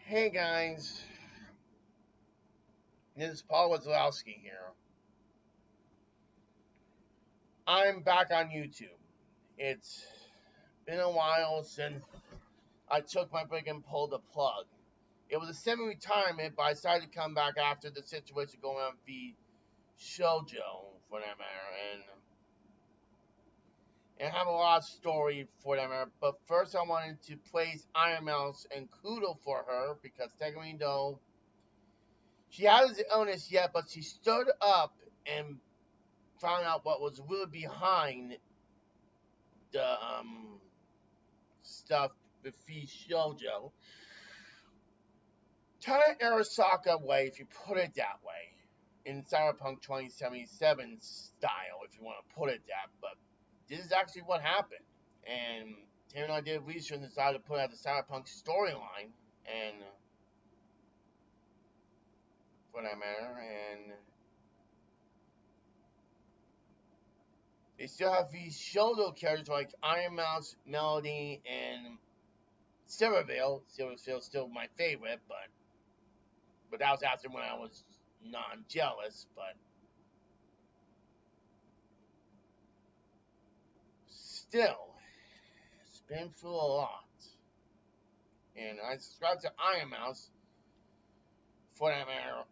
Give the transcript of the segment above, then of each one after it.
Hey guys, this is Paul Wazlowski here. I'm back on YouTube. It's been a while since I took my break and pulled the plug. It was a semi-retirement, but I decided to come back after the situation going on Vshojo, for that matter, and have a lot of story for that matter. But first, I wanted to praise Iron Mouse and kudo for her because technically, though she has the illness yet, but she stood up and found out what was really behind the stuff with Vshojo. Kind of Arasaka way, if you put it that way, in Cyberpunk 2077 style, if you want to put it that. But this is actually what happened, and Taylor and I did research and decided to put out the Cyberpunk storyline, and for that matter, and they still have these Vshojo characters like Iron Mouse, Melody, and Silvervale. Silvervale's still my favorite, but that was after when I was non-jealous. But still, it's been through a lot. And I subscribe to Iron Mouse, for that matter,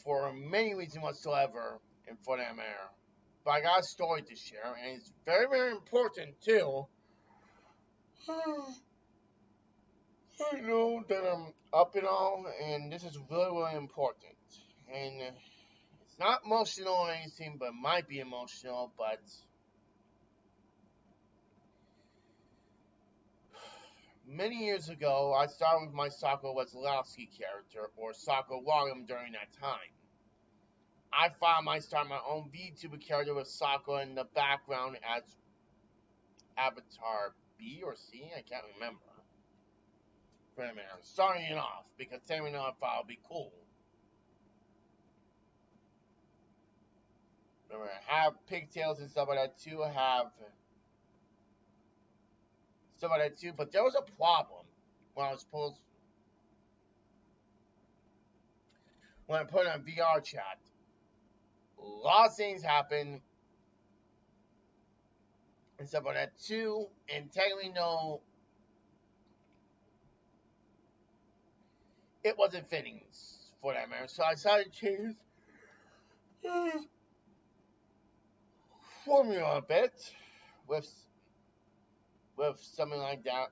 for many reasons whatsoever, and for that matter. But I got a story to share, and it's very, very important too. I know that I'm up and all, and this is really, really important. And it's not emotional or anything, but it might be emotional. But many years ago, I started with my Sako Wazlowski character, or Sako William, during that time. I found I started my own VTuber character with Sako in the background as Avatar B or C, I can't remember. For a minute, I'm starting it off because saying off would be cool. Remember, I have pigtails and stuff like that too. I have stuff like that too. But there was a problem when I was when I put it on VR chat. A lot of things happened and stuff like that too. And technically, no, it wasn't fitting for that matter. So I decided to change formula a bit with something like that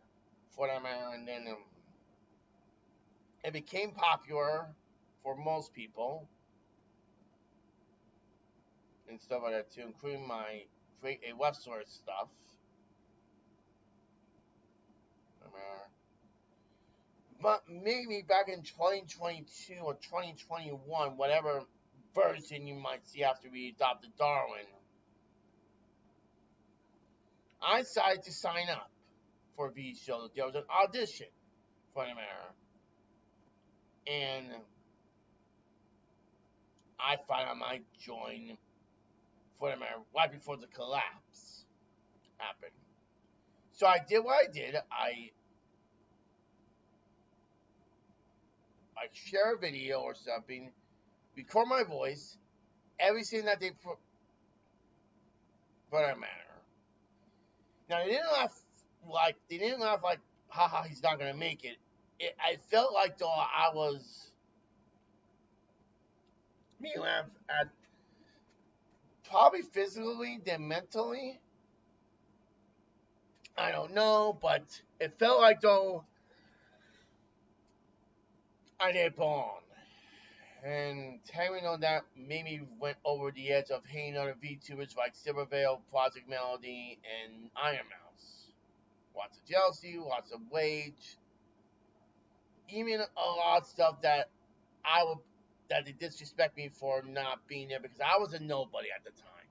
for that matter, and then it became popular for most people and stuff like that too, including my create a website stuff. But maybe back in 2022 or 2021, whatever version you might see after we adopted Darwin, I decided to sign up for Vshojo. There was an audition for the matter, and I thought I might join for the matter right before the collapse happened. So I did what I did. I share a video or something, record my voice, everything that they put for that matter. Now they didn't laugh like haha, he's not gonna make it. I felt like though I was me laugh at probably physically than mentally. I don't know, but it felt like though I did put on. And having on that made me went over the edge of hating other VTubers like Silvervale, Project Melody, and Iron Mouse. Lots of jealousy, lots of rage, even a lot of stuff that that they disrespect me for not being there because I was a nobody at the time,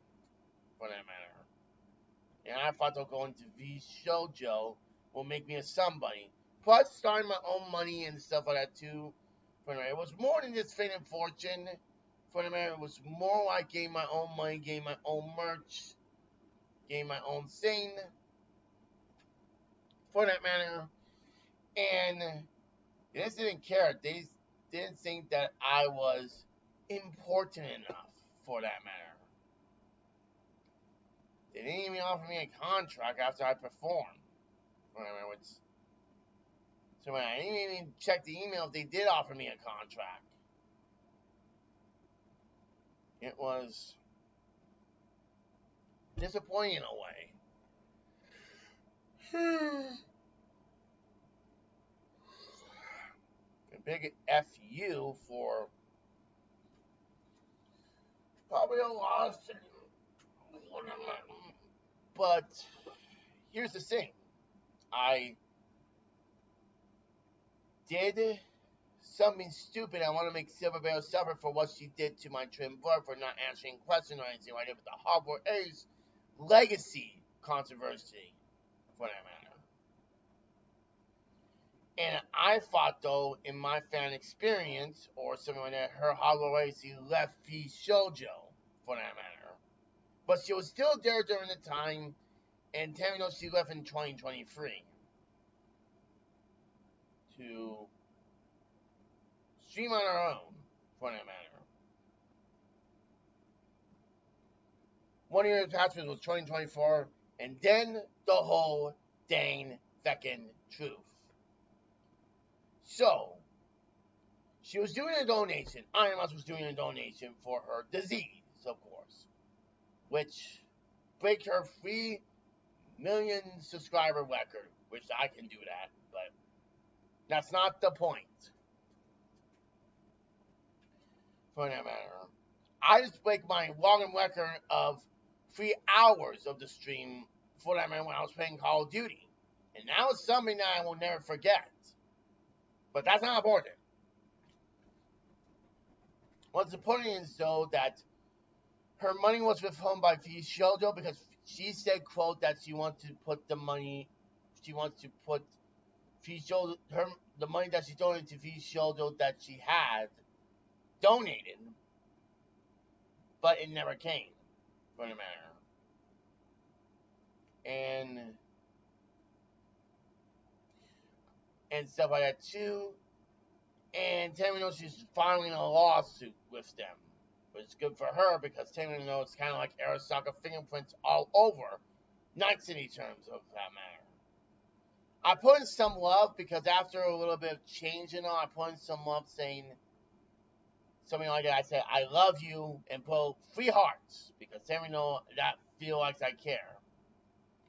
for that matter. And I thought they'll go into Vshojo will make me a somebody. Plus, starting my own money and stuff like that too. For it was more than just fame and fortune. For the matter, it was more like getting my own money, getting my own merch, getting my own thing. for that matter. And they just didn't care. They didn't think that I was important enough for that matter. They didn't even offer me a contract after I performed. For that matter, so when I didn't even check the email if they did offer me a contract. It was disappointing in a way. A big FU for probably a loss. But here's the thing. I did something stupid. I want to make Silver Bear suffer for what she did to my twin brother for not answering questions or anything like that with the Hogwarts A's legacy controversy, for that matter. And I thought, though, in my fan experience, or something like that, her Hogwarts left Vshojo, for that matter. But she was still there during the time, and Tammy knows she left in 2023 to stream on her own, for that matter. 1 year attachment was 2024, and then the whole dang feckin' truth. So, she was doing a donation. Iron Mouse was doing a donation for her disease, of course, which breaks her 3 million subscriber record, which I can do that, but that's not the point. For that matter, I just break my login record of 3 hours of the stream, for that matter, when I was playing Call of Duty. And that was something that I will never forget. But that's not important. What's important is, though, that her money was withheld by Vshojo because she said, quote, that she wants to put the money, she wants to put Vshojo, the money that she donated to Vshojo that she had donated, but it never came, for the matter. And stuff like that too. And Tammy knows she's filing a lawsuit with them, which is good for her because Tammy knows it's kind of like Arasaka fingerprints all over Night City terms of that matter. I put in some love because after a little bit of change and all, I put in some love saying something like that. I said, I love you, and put 3 hearts because Tammy knows that feel like I care.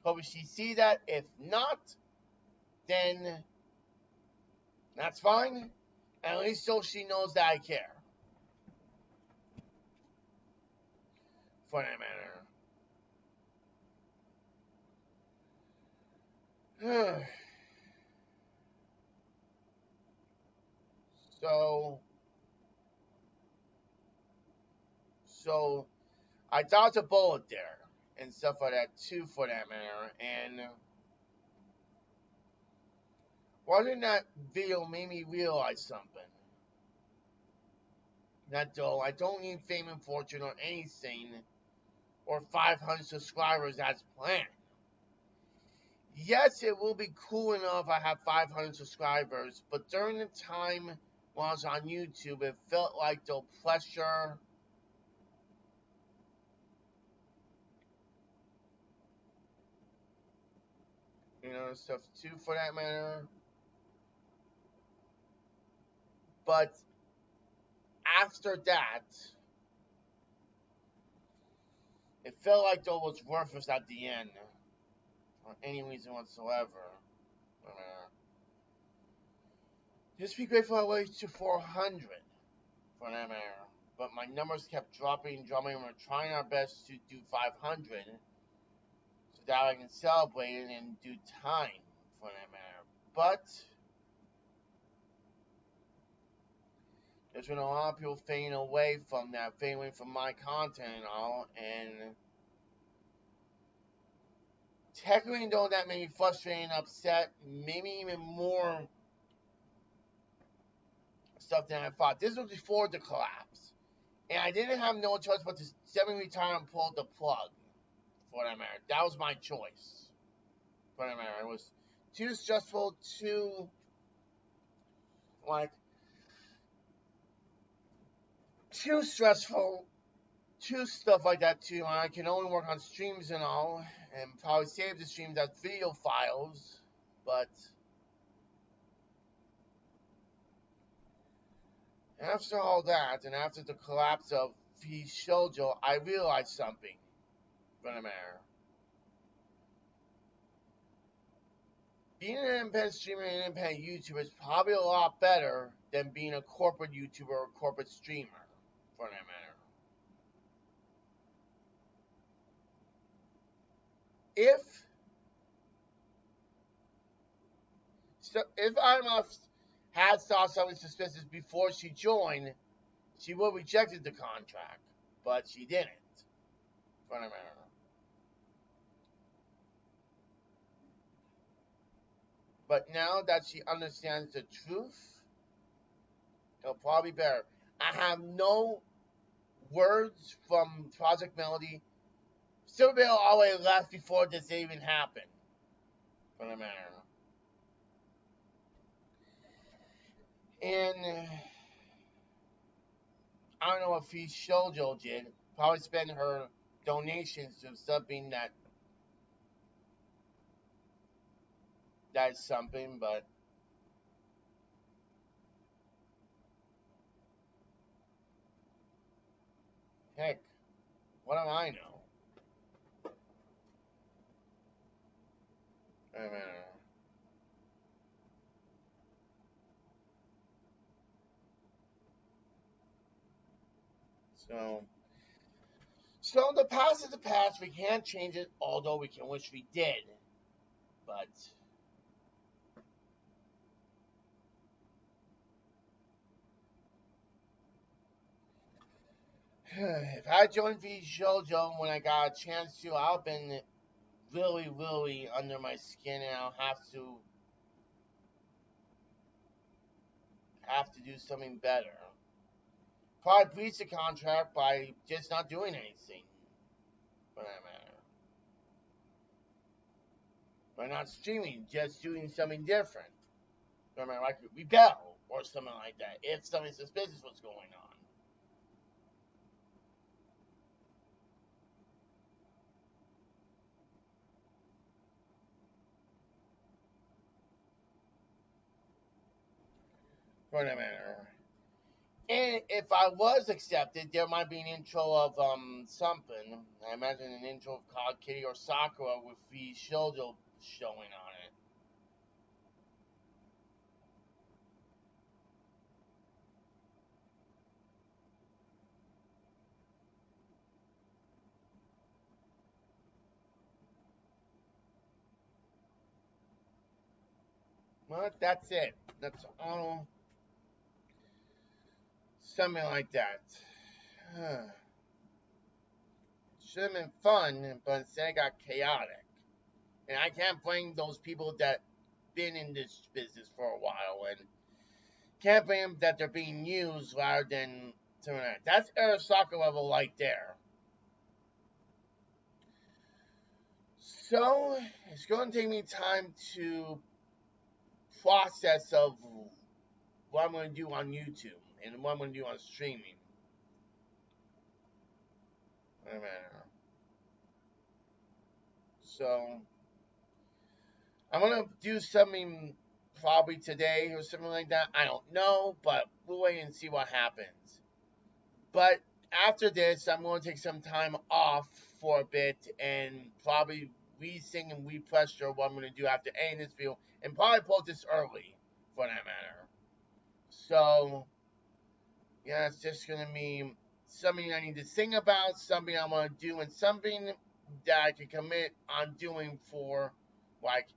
Hope she see that. If not, then that's fine. At least so she knows that I care. For that matter. So I dodged a bullet there and stuff like that too, for that matter. And watching that video made me realize something. That though I don't need fame and fortune or anything, or 500 subscribers as planned. Yes, it will be cool enough if I have 500 subscribers, but during the time when I was on YouTube, it felt like the pressure stuff too, for that matter. But after that, it felt like though it was worthless at the end, for any reason whatsoever. Just be grateful I waited to 400, for that matter. But my numbers kept dropping. We're trying our best to do 500, so that I can celebrate it in due time, for that matter. But there's been a lot of people fading away from that, fading away from my content and all, and technically though that made me frustrated and upset, maybe even more stuff than I thought. This was before the collapse, and I didn't have no choice but to semi-retire and pull the plug, for that matter. That was my choice, for that matter. It was too stressful, too like too stressful, too stuff like that too. I can only work on streams and all, and probably save the streams as video files. But after all that, and after the collapse of Vshojo, I realized something from the matter. Being an independent streamer and an independent YouTuber is probably a lot better than being a corporate YouTuber or a corporate streamer, for that matter. If Irma had saw something suspicious before she joined, she would have rejected the contract, but she didn't, for that matter. But now that she understands the truth, it'll probably be better. I have no words from Project Melody. Silvervale already left before this even happened, for the matter. And I don't know what Vshojo did. Probably spend her donations to something that's something, but heck, what do I know? I don't know. So the past is the past. We can't change it, although we can wish we did. But if I joined Vshojo when I got a chance to, I've been really, really under my skin, and I'll have to do something better. Probably breach the contract by just not doing anything, for that matter. By not streaming, just doing something different. For that matter, like rebel or something like that, if something suspicious was going on. For that matter. And if I was accepted, there might be an intro of something. I imagine an intro of Cloud Kitty or Sakura with Vshojo showing on it. Well, that's it. That's all. Something like that. Should have been fun, but instead it got chaotic. And I can't blame those people that been in this business for a while, and can't blame them that they're being used rather than doing that. That's Arasaka level right there. So it's going to take me time to process of what I'm going to do on YouTube and what I'm going to do on streaming. So I'm going to do something probably today or something like that. I don't know, but we'll wait and see what happens. But after this, I'm going to take some time off for a bit and probably re-sing and re-pressure what I'm going to do after ending this video, and probably post this early, for that matter. So, yeah, it's just going to be something I need to sing about, something I want to do, and something that I can commit on doing for, like,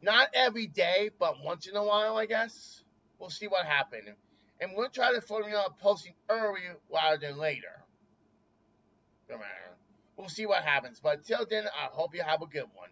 not every day, but once in a while, I guess. We'll see what happens. And we'll try to formula posting early rather than later. No matter. We'll see what happens. But until then, I hope you have a good one.